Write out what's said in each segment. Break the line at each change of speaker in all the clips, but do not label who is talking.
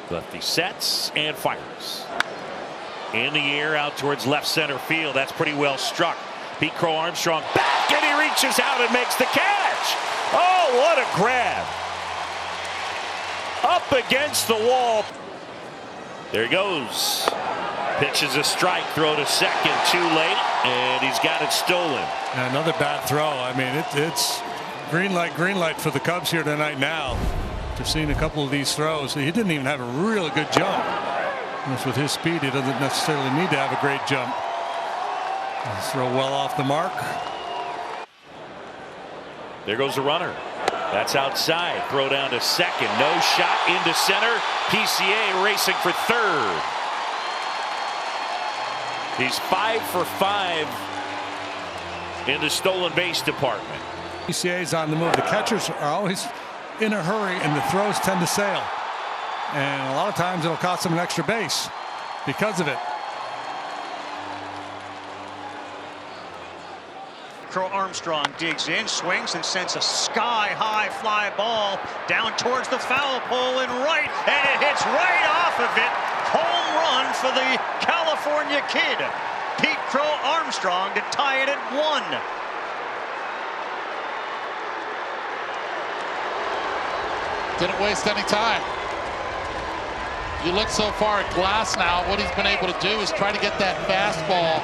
Lefty sets and fires. In the air out towards left center field. That's pretty well struck. Pete Crow Armstrong back, and he reaches out and makes the catch. Oh, what a grab. Up against the wall. There he goes. Pitches a strike, throw to second, too late, and he's got it stolen.
Another bad throw. I mean, it's green light for the Cubs here tonight now. Just seeing a couple of these throws. He didn't even have a really good jump. With his speed, he doesn't necessarily need to have a great jump. Throw well off the mark.
There goes the runner. That's outside. Throw down to second. No shot into center. PCA racing for third. He's 5 for 5 in the stolen base department.
PCA's on the move. The catchers are always in a hurry, and the throws tend to sail. And a lot of times it'll cost them an extra base because of it.
Crow Armstrong digs in, swings, and sends a sky-high fly ball down towards the foul pole and right, and it hits right off of it. Home run for the California kid, Pete Crow Armstrong, to tie it at 1.
Didn't waste any time. You look so far at Glass now, what he's been able to do is try to get that fastball.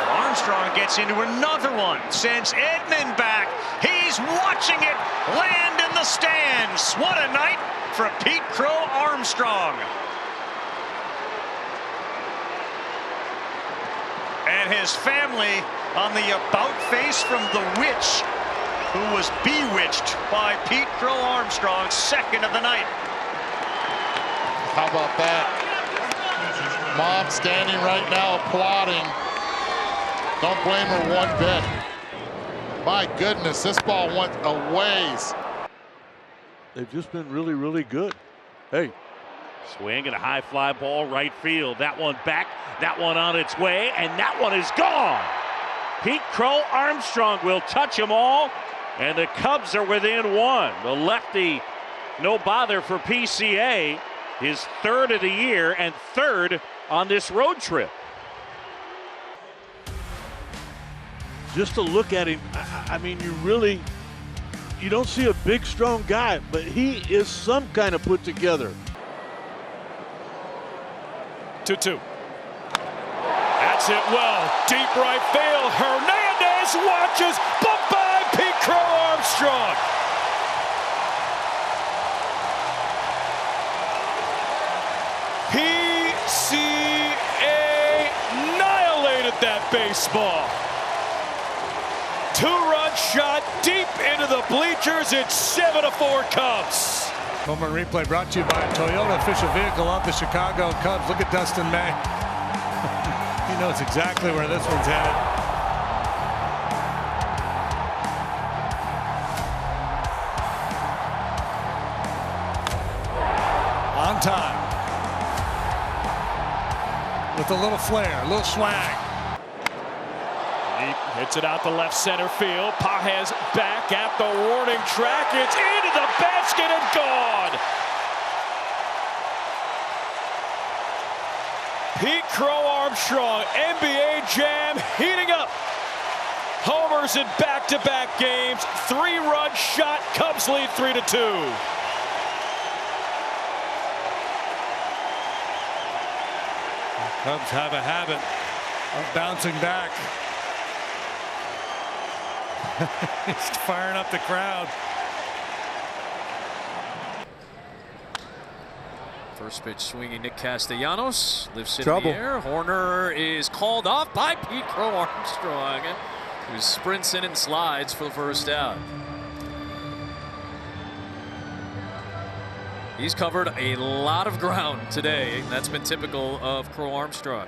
Armstrong gets into another one, sends Edman back. He's watching it land in the stands. What a night for Pete Crow Armstrong. And his family on the about face from the witch who was bewitched by Pete Crow Armstrong, second of the night.
How about that? Mom standing right now applauding. Don't blame her one bit. My goodness, this ball went a ways.
They've just been really, really good. Hey.
Swing and a high fly ball right field. That one back, that one on its way, and that one is gone. Pete Crow Armstrong will touch them all, and the Cubs are within 1. The lefty, no bother for PCA. His third of the year and third on this road trip.
Just to look at him, I mean, you don't see a big, strong guy, but he is some kind of put together.
2-2. That's it well. Deep right field. Hernandez watches. Bye-bye, Pete Crow Armstrong. PCA annihilated that baseball. 2-run shot deep into the bleachers. It's 7-4 Cubs.
Home run replay brought to you by Toyota, official vehicle of the Chicago Cubs. Look at Dustin May. He knows exactly where this one's headed. On time. With a little flair, a little swag.
He hits it out to left center field. Pages back at the warning track. It's into the basket and gone. Pete Crow Armstrong, NBA Jam heating up. Homers in back-to-back games. 3-run shot. Cubs lead 3-2.
Cubs have a habit of bouncing back. He's firing up the crowd.
First pitch swinging Nick Castellanos. Lifts it
Trouble.
in the air. Horner is called off by Pete Crow Armstrong, who sprints in and slides for the first out. He's covered a lot of ground today. That's been typical of Crow Armstrong.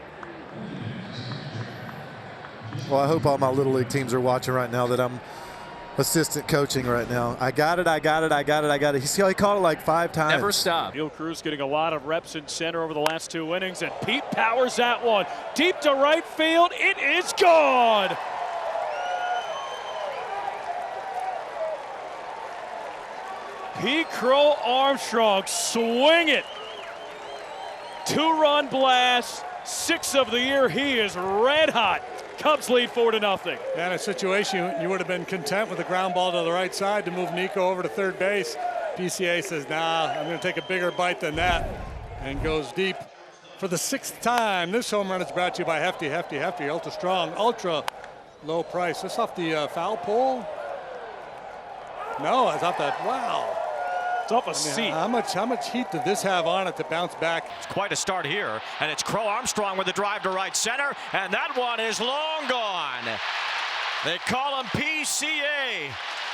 Well, I hope all my Little League teams are watching right now that I'm assistant coaching right now. I got it. You see how he caught it like 5 times.
Never stop.
Neil Cruz getting a lot of reps in center over the last 2 innings, and Pete powers that one deep to right field. It is gone. Pete Crow Armstrong swing it. 2-run blast, 6th of the year. He is red hot. Cubs lead 4-0.
Yeah, in a situation you would have been content with a ground ball to the right side to move Nico over to third base. PCA says, nah, I'm going to take a bigger bite than that, and goes deep for the 6th time. This home run is brought to you by Hefty, ultra strong, ultra low price. This off the foul pole? No, it's off that. Wow.
It's off a seat.
How much heat did this have on it to bounce back?
It's quite a start here, and it's Crow Armstrong with the drive to right center, and that one is long gone. They call him PCA.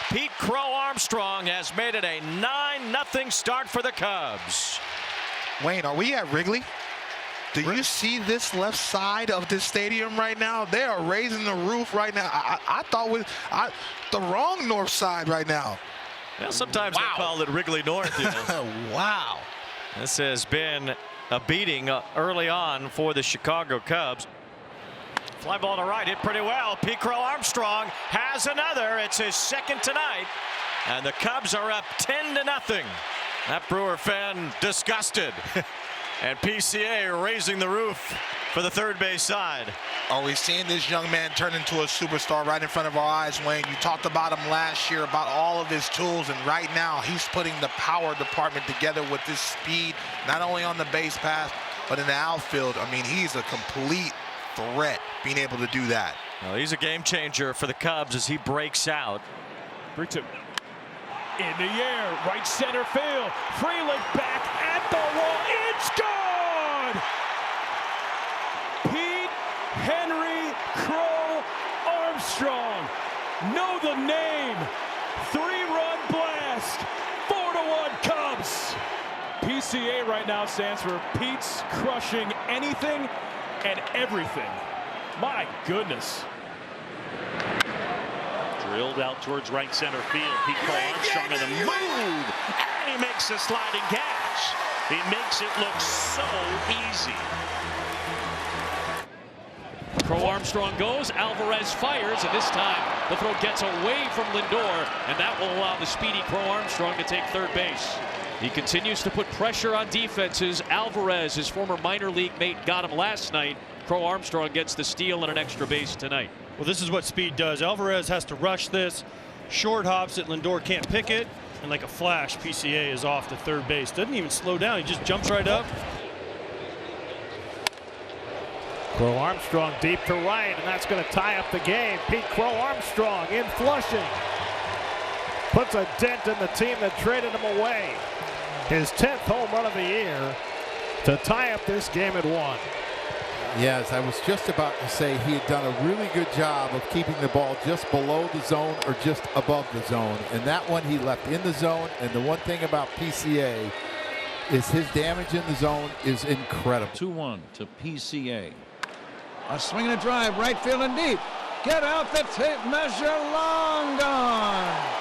Pete Crow Armstrong has made it a 9-0 start for the Cubs.
Wayne, are we at Wrigley? Do you see this left side of this stadium right now? They are raising the roof right now. I thought the wrong north side right now.
Well, sometimes they call it Wrigley North. You know.
Wow.
This has been a beating early on for the Chicago Cubs. Fly ball to right, hit pretty well. Pete Crow Armstrong has another. It's his 2nd tonight. And the Cubs are up 10-0. That Brewer fan disgusted. And PCA raising the roof for the third base side.
Are we seeing this young man turn into a superstar right in front of our eyes, Wayne? You talked about him last year, about all of his tools, and right now he's putting the power department together with this speed, not only on the base pass, but in the outfield. I mean, he's a complete threat being able to do that.
Well, he's a game changer for the Cubs as he breaks out.
3-2. In the air, right center field. Frelick back at the wall. It's gone! Pete Henry Crow Armstrong. Know the name. 3-run blast. 4-1 Cubs. PCA right now stands for Pete's crushing anything and everything. My goodness.
Drilled out towards right center field. Pete Crow Armstrong in the move, and he makes a sliding catch. He makes it look so easy.
Crow Armstrong goes, Alvarez fires, and this time the throw gets away from Lindor, and that will allow the speedy Crow Armstrong to take third base. He continues to put pressure on defenses. Alvarez, his former minor league mate, got him last night. Crow Armstrong gets the steal and an extra base tonight.
Well, this is what speed does. Alvarez has to rush this, short hops it, Lindor can't pick it, and like a flash, PCA is off to third base. Doesn't even slow down, he just jumps right up.
Crow Armstrong deep to right, and that's going to tie up the game. Pete Crow Armstrong in Flushing puts a dent in the team that traded him away. His 10th home run of the year to tie up this game at 1.
Yes, I was just about to say he had done a really good job of keeping the ball just below the zone or just above the zone. And that one he left in the zone. And the one thing about PCA is his damage in the zone is incredible.
2-1 to PCA.
A swing and a drive, right field and deep. Get out the tape measure, long gone.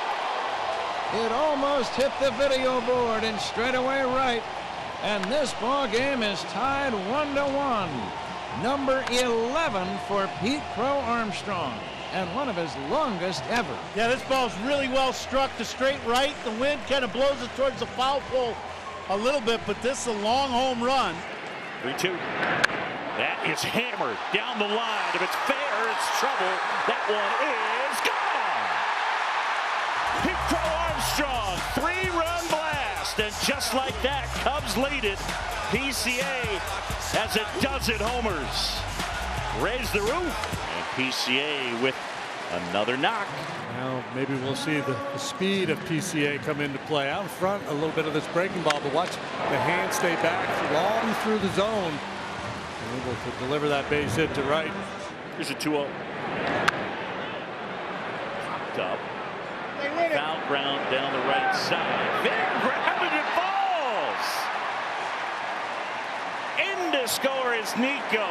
It almost hit the video board and straight away right. And this ball game is tied 1-1. Number 11 for Pete Crow Armstrong, and one of his longest ever.
Yeah, this ball's really well struck to straight right. The wind kind of blows it towards the foul pole a little bit, but this is a long home run.
3-2. That is hammered down the line. If it's fair, it's trouble. That one is gone. Pete Crow Armstrong, 3-run blast, and just like that, Cubs lead it. PCA has a dozen homers. Raise the roof, and PCA with another knock.
Well, maybe we'll see the speed of PCA come into play. Out in front, a little bit of this breaking ball, but watch the hand stay back long through the zone. Able to deliver that base hit to right.
Here's a 2-0. Popped up. Foul ground down the right side. Van grabbing it, falls. In to score is Nico.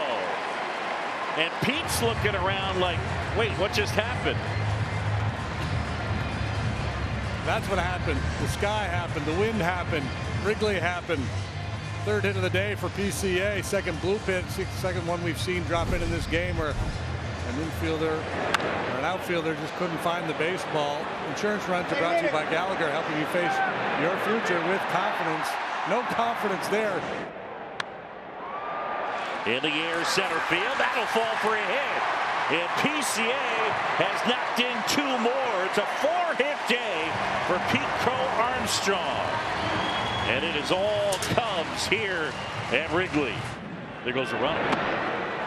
And Pete's looking around like, wait, what just happened?
That's what happened. The sky happened. The wind happened. Wrigley happened. Third hit of the day for PCA. Second blue pit. Second one we've seen drop in this game, where an infielder or an outfielder just couldn't find the baseball. Insurance runs are brought to you by Gallagher, helping you face your future with confidence. No confidence there.
In the air, center field. That'll fall for a hit. And PCA has knocked in 2 more. It's a 4-hit day for Pete Crow Armstrong. And it is all Cubs here at Wrigley. There goes a runner.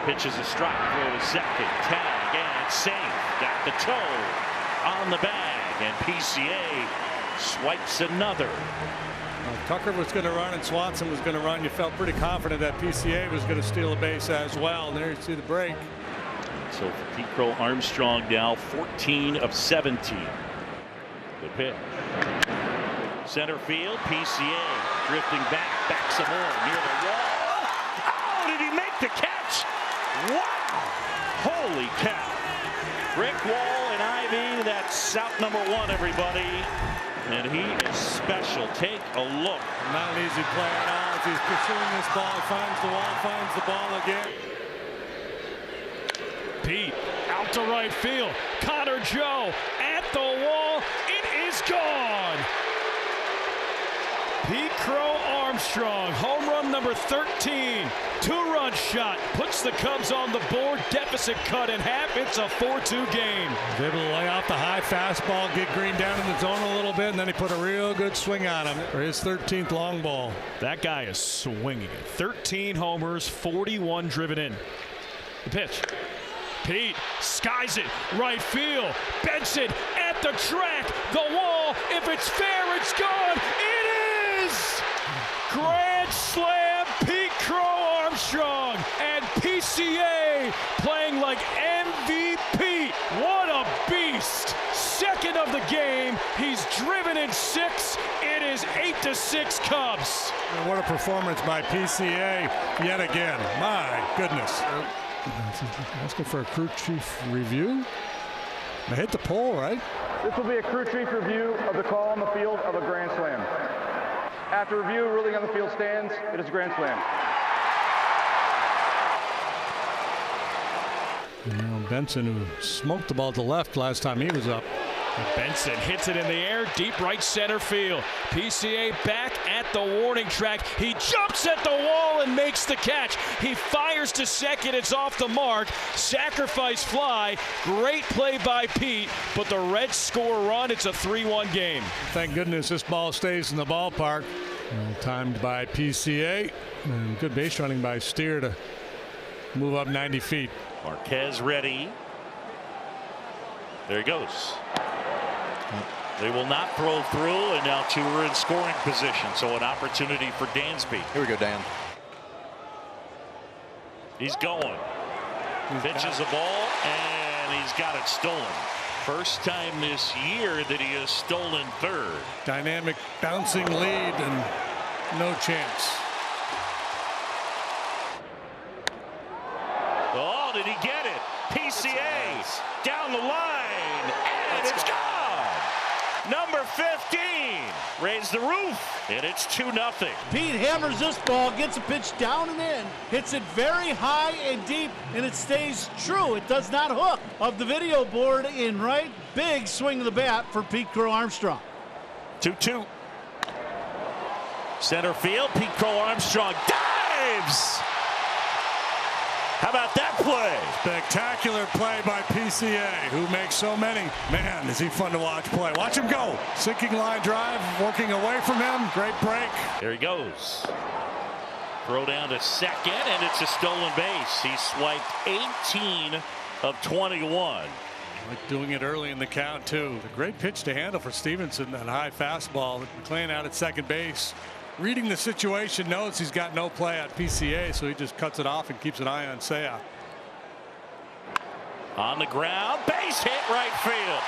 Pitches a strike. Throw to second. Tag and safe. Got the toe on the bag. And PCA swipes another.
Tucker was going to run and Swanson was going to run. You felt pretty confident that PCA was going to steal a base as well. And there you see the break.
So for Pete Crow Armstrong now 14 of 17. The pitch. Center field, PCA drifting back some more near the wall. Oh, did he make the catch? Wow! Holy cow. Brick wall and Ivy, that's out number 1, everybody. And he is special. Take a look.
Not an easy play at all. As he's pursuing this ball, finds the wall, finds the ball again.
Pete out to right field. Connor Joe at the wall. It is gone. Pete Crow Armstrong, home run number 13. 2-run shot. Puts the Cubs on the board. Deficit cut in half. It's a 4-2 game.
He's able to lay off the high fastball, get Green down in the zone a little bit, and then he put a real good swing on him for his 13th long ball.
That guy is swinging it. 13 homers, 41 driven in. The pitch. Pete skies it, right field. Benson at the track, the wall. If it's fair, it's gone. It is! Grand slam, Pete Crow Armstrong, and PCA playing like MVP. What a beast! Second of the game. He's driven in 6. It is 8-6 Cubs.
And what a performance by PCA yet again. My goodness. Asking for a crew chief review. I hit the pole, right?
This will be a crew chief review of the call on the field of a grand slam. After review, ruling on the field stands. It is a grand slam.
Benson, who smoked the ball to left last time he was up.
Benson hits it in the air, deep right center field. PCA back at the warning track. He jumps at the wall and makes the catch. He fires to second. It's off the mark. Sacrifice fly. Great play by Pete, but the Reds score a run. It's a 3-1 game.
Thank goodness this ball stays in the ballpark. Well timed by PCA. And good base running by Steer to move up 90 feet.
Marquez ready. There he goes. They will not throw through, and now 2 are in scoring position. So an opportunity for Dansby.
Here we go, Dan.
He's going. Pitches the ball, and he's got it stolen. First time this year that he has stolen third.
Dynamic bouncing lead and no chance.
Oh, did he get it? PCA down the line, and it's gone. Number 15 raised the roof, and it's 2-0.
Pete hammers this ball, gets a pitch down and in, hits it very high and deep, and it stays true. It does not hook. Of the video board in right, big swing of the bat for Pete Crow Armstrong.
2-2. Center field, Pete Crow Armstrong dives. How about that play?
Spectacular play by PCA, who makes so many. Man, is he fun to watch play. Watch him go. Sinking line drive, working away from him. Great break.
There he goes. Throw down to second, and it's a stolen base. He swiped 18 of 21.
Like doing it early in the count, too. A great pitch to handle for Stevenson, that high fastball. McLean out at second base. Reading the situation, knows he's got no play at PCA, so he just cuts it off and keeps an eye on Seiya.
On the ground, base hit right field.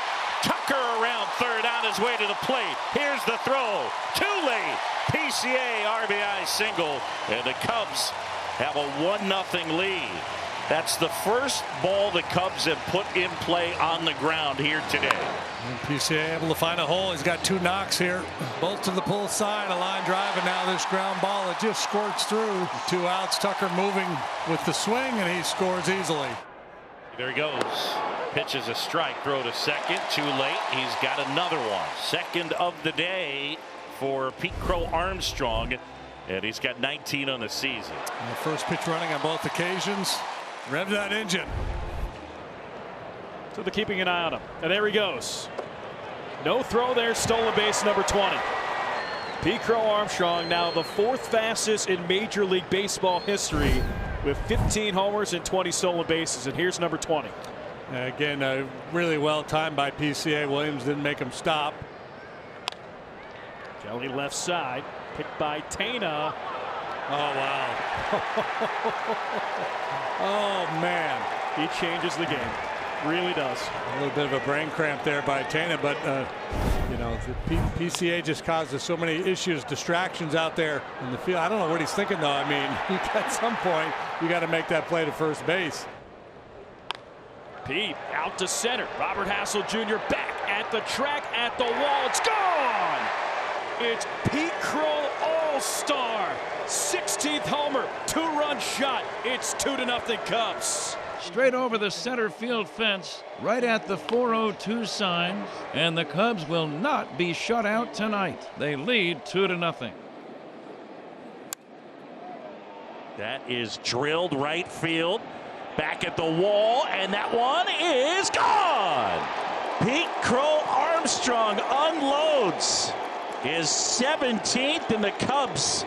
Tucker around third on his way to the plate. Here's the throw. Too late. PCA RBI single, and the Cubs have a 1-0 lead. That's the first ball the Cubs have put in play on the ground here today.
And PCA able to find a hole. He's got 2 knocks here. Both to the pull side, a line drive, and now this ground ball. It just squirts through. 2 outs. Tucker moving with the swing, and he scores easily.
There he goes. Pitches a strike, throw to second, too late. He's got another one. Second of the day for Pete Crow Armstrong, and he's got 19 on the season.
And the first pitch running on both occasions. Rev that engine.
So they're keeping an eye on him. And there he goes. No throw there, stolen base number 20. Pete Crow Armstrong, now the 4th fastest in Major League Baseball history, with 15 homers and 20 stolen bases. And here's number 20.
Again, really well timed by PCA. Williams didn't make him stop.
Kelly left side, picked by Tana.
Oh, wow. Oh, man.
He changes the game. Really does.
A little bit of a brain cramp there by Tana, but you know, the PCA just causes so many issues, distractions out there in the field. I don't know what he's thinking, though. I mean, at some point, you got to make that play to first base.
Pete out to center. Robert Hassel Jr. back at the track, at the wall. It's gone! It's Pete Crow All-Star. 16th homer, 2-run shot. It's 2-0 Cubs.
Straight over the center field fence, right at the 402 sign, and the Cubs will not be shut out tonight. They lead 2-0.
That is drilled right field. Back at the wall, and that one is gone. Pete Crow Armstrong unloads his 17th, and the Cubs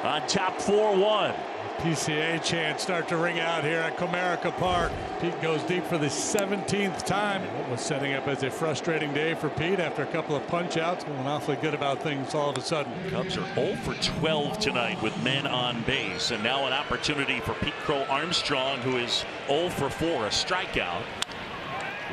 on top 4-1.
PCA chants start to ring out here at Comerica Park. Pete goes deep for the 17th time. What was setting up as a frustrating day for Pete after a couple of punch outs, feeling awfully good about things all of a sudden.
Cubs are 0 for 12 tonight with men on base, and now an opportunity for Pete Crow Armstrong, who is 0 for 4, a strikeout.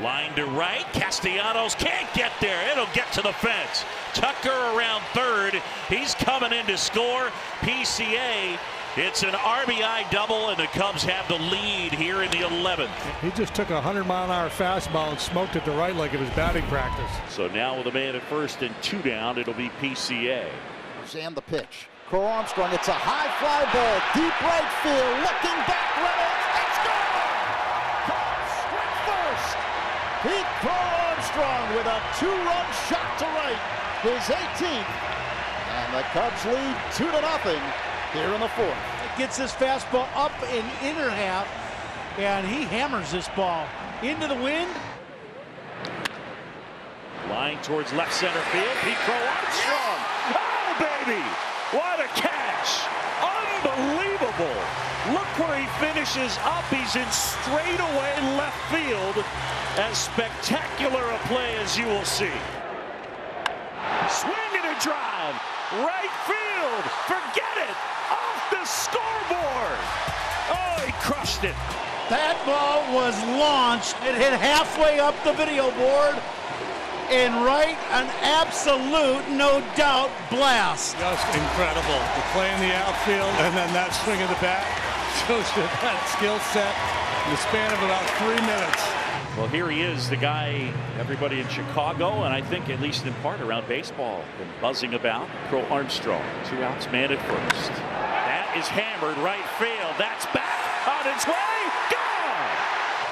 Line to right, Castellanos can't get there. It'll get to the fence. Tucker around third. He's coming in to score. PCA, it's an RBI double, and the Cubs have the lead here in the 11th.
He just took a 100-mile-an-hour fastball and smoked it to right like it was batting practice.
So now with a man at first and 2 down, it'll be PCA.
And the pitch. Crow Armstrong, it's a high fly ball, deep right field, looking back, Reynolds, it's gone! Cubs win first. Pete Crow Armstrong with a 2-run shot to right, his 18th, and the Cubs lead 2-0 here in the 4th.
Gets this fastball up and inner half, and he hammers this ball into the wind.
Line towards left center field. Pete Crow Armstrong. Oh, baby! What a catch! Unbelievable! Look where he finishes up. He's in straightaway left field. As spectacular a play as you will see. Swing and a drive. Right field. Forget it. Off the scoreboard. Oh, he crushed it.
That ball was launched. It hit halfway up the video board. And right, an absolute, no doubt, blast.
Just incredible. The play in the outfield and then that swing of the bat shows you that skill set in the span of about 3 minutes.
Well, here he is, the guy everybody in Chicago, and I think at least in part around baseball, been buzzing about. Crow Armstrong, 2 outs, man at first. That is hammered right field. That's back on its way. Gone!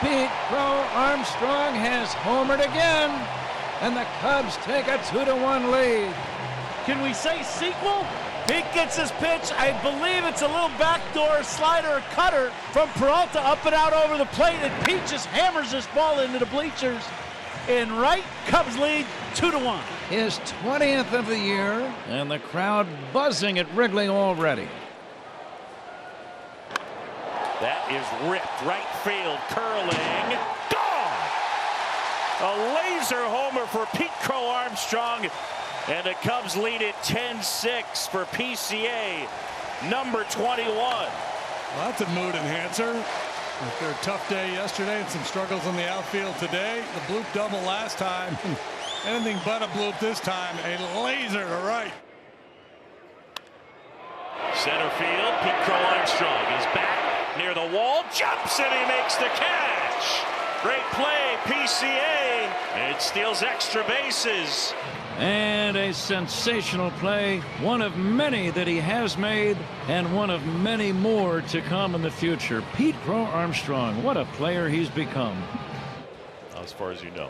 Pete Crow Armstrong has homered again, and the Cubs take a 2-1 lead.
Can we say sequel? Pete gets his pitch. I believe it's a little backdoor slider cutter from Peralta up and out over the plate, and Pete just hammers this ball into the bleachers. And right, Cubs lead 2-1.
His 20th of the year, and the crowd buzzing at Wrigley already.
That is ripped right field, curling, gone! A laser homer for Pete Crow Armstrong. And the Cubs lead it 10-6 for PCA, number 21.
Well, that's a mood enhancer. After a tough day yesterday and some struggles in the outfield today, the bloop double last time. Anything but a bloop this time. A laser to right.
Center field, Pete Crow Armstrong is back near the wall, jumps and he makes the catch. Great play, PCA, It steals extra bases.
And a sensational play, one of many that he has made, and one of many more to come in the future. Pete Crow Armstrong, what a player he's become.
As far as you know.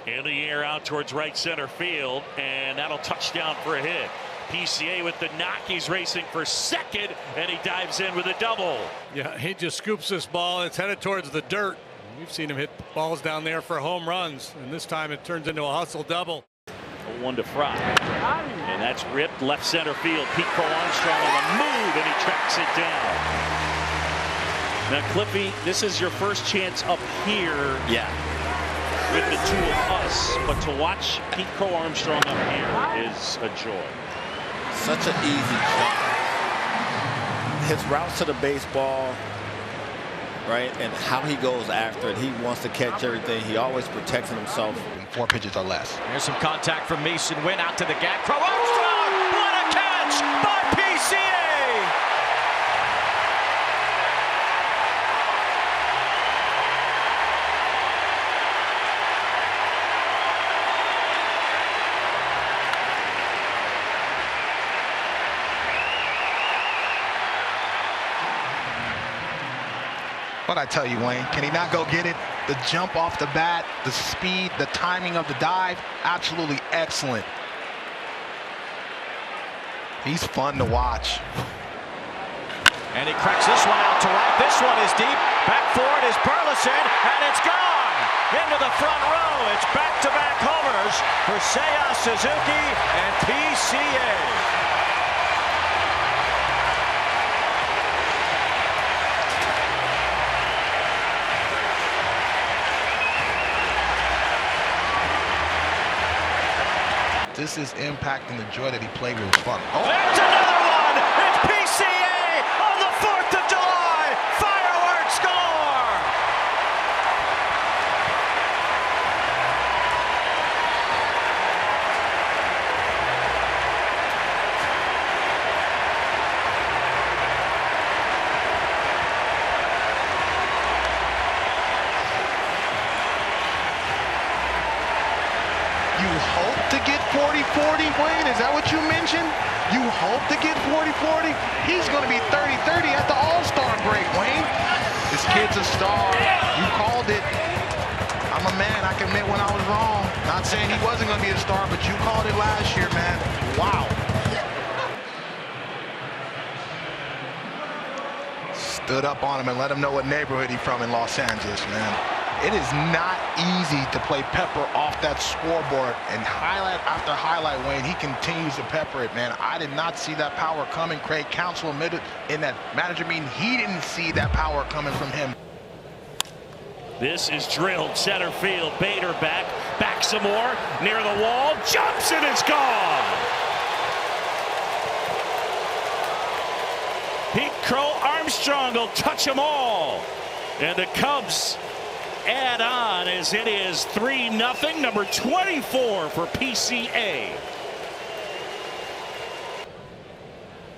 In the air out towards right center field, and that'll touch down for a hit. PCA with the knock. He's racing for second, and he dives in with a double.
Yeah, he just scoops this ball. It's headed towards the dirt. We've seen him hit balls down there for home runs, and this time it turns into a hustle double.
1 to Fry, and that's ripped left center field. Pete Crow Armstrong on the move, and he tracks it down. Now, Clippy, this is your first chance up here.
Yeah.
With the two of us, but to watch Pete Crow Armstrong up here is a joy.
Such an easy jump. His routes to the baseball, right, and how he goes after it. He wants to catch everything. He always protects himself.
4 pitches or less.
Here's some contact from Mason Wynn out to the gap. Crow Armstrong! What a catch by PCA!
What I tell you, Wayne, can he not go get it? The jump off the bat, the speed, the timing of the dive, absolutely excellent. He's fun to watch.
And he cracks this one out to right. This one is deep. Back forward is Burleson, and it's gone into the front row. It's back-to-back homers for Seiya Suzuki and PCA.
This is impacting the joy that he played with. His fun. Oh.
There's another one. It's PCA on the 4th of July. Fireworks score.
You hope to get 40-40, Wayne? Is that what you mentioned? You hope to get 40-40? He's going to be 30-30 at the All-Star break, Wayne. This kid's a star. You called it. I'm a man. I can admit when I was wrong. Not saying he wasn't going to be a star, but you called it last year, man. Wow. Stood up on him and let him know what neighborhood he's from in Los Angeles, man. It is not easy to play Pepper off that scoreboard, and highlight after highlight, Wayne, he continues to pepper it, man. I did not see that power coming. Craig Counsell admitted in that manager meeting he didn't see that power coming from him.
This is drilled center field. Bader back some more, near the wall, jumps and it's gone. Pete Crow Armstrong will touch them all, and the Cubs add on as it is 3-0. Number 24 for PCA.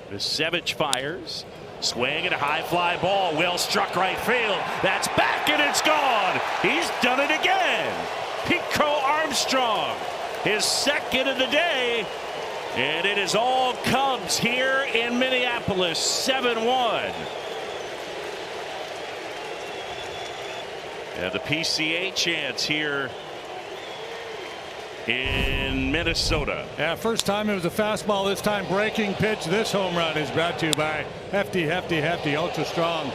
Visevich fires. Swing and a high fly ball. Well struck right field. That's back and it's gone. He's done it again. Pete Crow Armstrong, his second of the day. And it is all Cubs here in Minneapolis. 7-1. And the PCA chance here in Minnesota.
Yeah, first time it was a fastball, this time breaking pitch. This home run is brought to you by Hefty, ultra strong,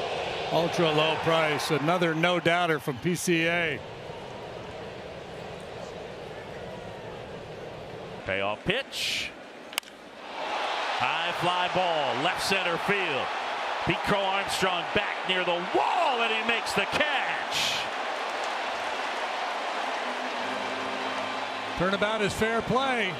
ultra low price. Another no doubter from PCA.
Payoff pitch. High fly ball, left center field. Pete Crow Armstrong back near the wall, and he makes the catch.
Turnabout is fair play.